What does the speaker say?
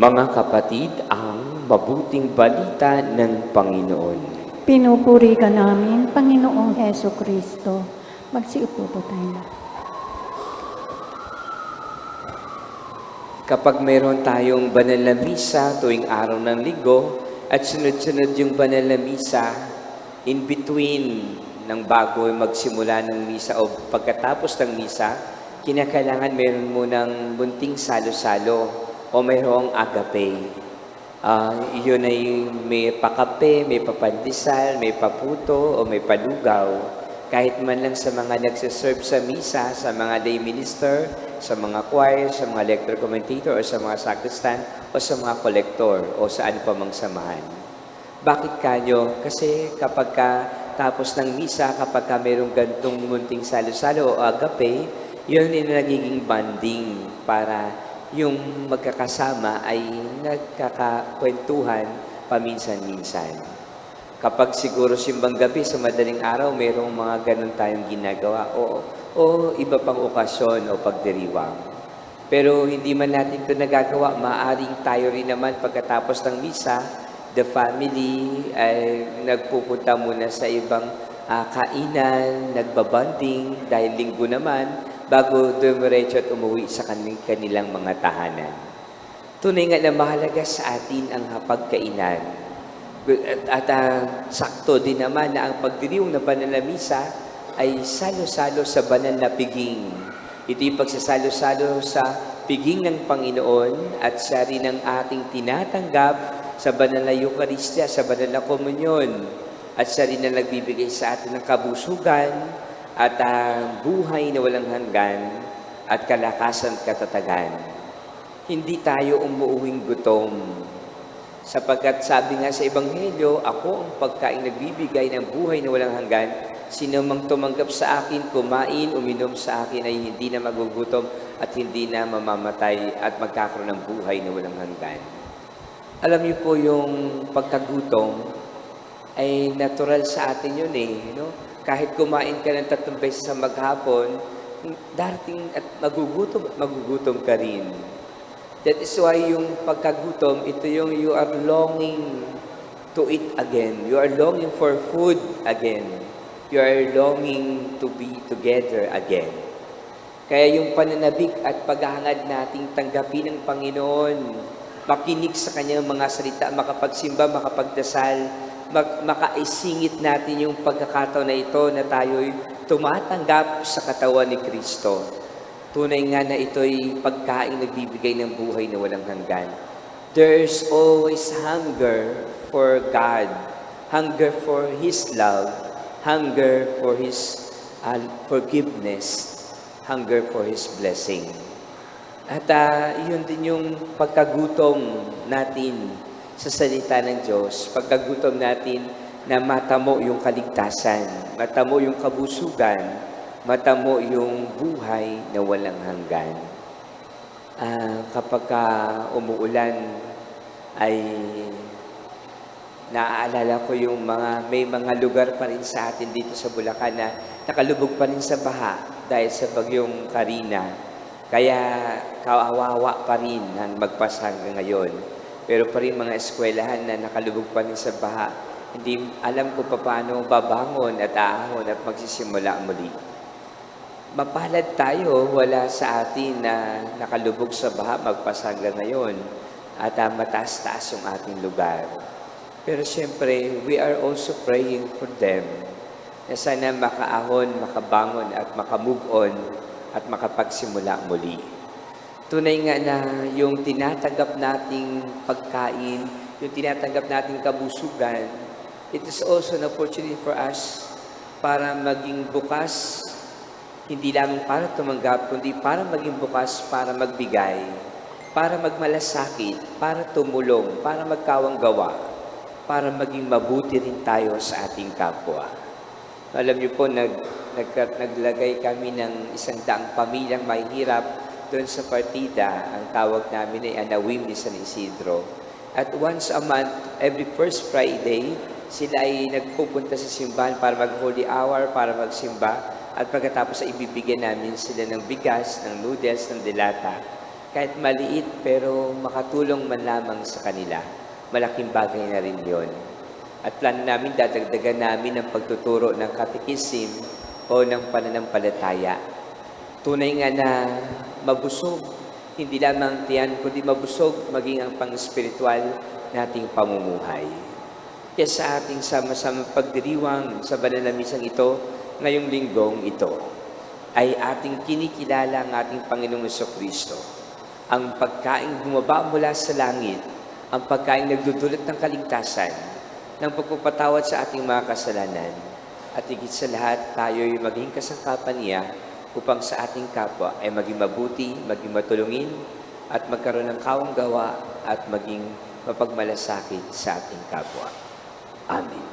Mga kapatid, ang mabuting balita ng Panginoon. Pinupuri ka namin, Panginoong Heso Kristo. Magsiupo po tayo. Kapag mayroon tayong banal na misa tuwing araw ng linggo at sunod-sunod yung banal na misa, in between ng bago magsimula ng misa o pagkatapos ng misa, kinakailangan mayroon munang munting salo-salo o mayroong agape. Yun ay may pakape, may papandisal, may paputo o may palugaw. Kahit man lang sa mga nagsiserve sa misa, sa mga lay minister, sa mga choir, sa mga lector commentator, o sa mga sacristan, o sa mga collector, o saan pa mang samahan. Bakit kanyo? Kasi kapag tapos ng misa, kapag mayroong gantong munting salo-salo o agape, yun yung nagiging banding para yung magkakasama ay nagkakakwentuhan paminsan-minsan. Kapag siguro simbang gabi sa madaling araw, mayroong mga ganun tayong ginagawa o iba pang okasyon o pagdiriwang. Pero hindi man natin ito nagagawa, maaring tayo rin naman pagkatapos ng misa, the family ay nagpupunta muna sa ibang kainan, nagbabanding dahil linggo naman, bago dumiretso at umuwi sa kanilang mga tahanan. Tunay nga na mahalaga sa atin ang hapagkainan. At sakto din naman na ang pagdiriwang na banal na misa ay salo-salo sa banal na piging. Ito yung pagsasalo-salo sa piging ng Panginoon at siya rin ang ating tinatanggap sa banal na Eucharistia, sa banal na komunyon. At siya rin ang nagbibigay sa atin ng kabusugan at buhay na walang hanggan at kalakasan at katatagan. Hindi tayo umuuwing gutom. Sapagkat sabi nga sa Ebanghelyo, ako ang pagkain nagbibigay ng buhay na walang hanggan. Sino mang tumanggap sa akin, kumain, uminom sa akin ay hindi na magugutom at hindi na mamamatay at magkakaroon ng buhay na walang hanggan. Alam niyo po yung pagkagutom ay natural sa atin yun no? Kahit kumain ka ng 3 beses sa maghapon, darating at magugutom ka rin. That is why yung pagkagutom, ito yung you are longing to eat again. You are longing for food again. You are longing to be together again. Kaya yung pananabik at paghahangad nating tanggapin ng Panginoon, makinig sa kanyang mga salita, makapagsimba, makapagdasal, makaisingit natin yung pagkakataon na ito na tayo'y tumatanggap sa katawan ni Kristo. Tunay nga na ito'y pagkain nagbibigay ng buhay na walang hanggan. There's always hunger for God, hunger for His love, hunger for His forgiveness, hunger for His blessing. At yun din yung pagkagutom natin sa salita ng Diyos, pagkagutom natin na matamo yung kaligtasan, matamo yung kabusugan, matamo yung buhay na walang hanggan. Kapag umuulan, ay naaalala ko yung may mga lugar pa rin sa atin dito sa Bulacan na nakalubog pa rin sa baha dahil sa bagyong Karina. Kaya kawawa pa rin ang magpasa hanggang ngayon. Pero pa rin mga eskwelahan na nakalubog pa rin sa baha, hindi alam ko paano babangon at aahon at magsisimula muli. Mapalad tayo, wala sa atin na nakalubog sa baha magpasa hanggang ngayon at mataas-taas yung ating lugar. Pero siyempre, we are also praying for them na sana makaahon, makabangon at makamove on at makapagsimula muli. Tunay nga na yung tinatanggap nating pagkain, yung tinatanggap nating kabusugan, it is also an opportunity for us para maging bukas, hindi lamang para tumanggap, kundi para maging bukas, para magbigay, para magmalasakit, para tumulong, para magkawang gawa, para maging mabuti rin tayo sa ating kapwa. Alam niyo po, naglagay kami ng 100 pamilyang mahihirap doon sa partida. Ang tawag namin ay Anawim ni San Isidro. At once a month, every first Friday, sila ay nagpupunta sa simbahan para mag-holy hour, para magsimba. At pagkatapos ay ibibigyan namin sila ng bigas, ng noodles, ng delata. Kahit maliit pero makatulong man lamang sa kanila, malaking bagay na rin yon. At plano namin, dadagdagan namin ang pagtuturo ng katekisim o ng pananampalataya. Tunay nga na mabusog, hindi lamang tiyan, kundi mabusog maging ang pang-espiritual nating pamumuhay. Kaya sa ating sama-sama pagdiriwang sa banal na misang ito, ngayong linggong ito, ay ating kinikilala ang ating Panginoong Jesucristo. Ang pagkaing bumaba mula sa langit, ang pagkaing nagdudulot ng kaligtasan, ng pagpapatawad sa ating mga kasalanan, at higit sa lahat, tayo'y maging kasangkapan niya upang sa ating kapwa ay maging mabuti, maging matulungin, at magkaroon ng kawang gawa at maging mapagmalasakit sa ating kapwa. Amen.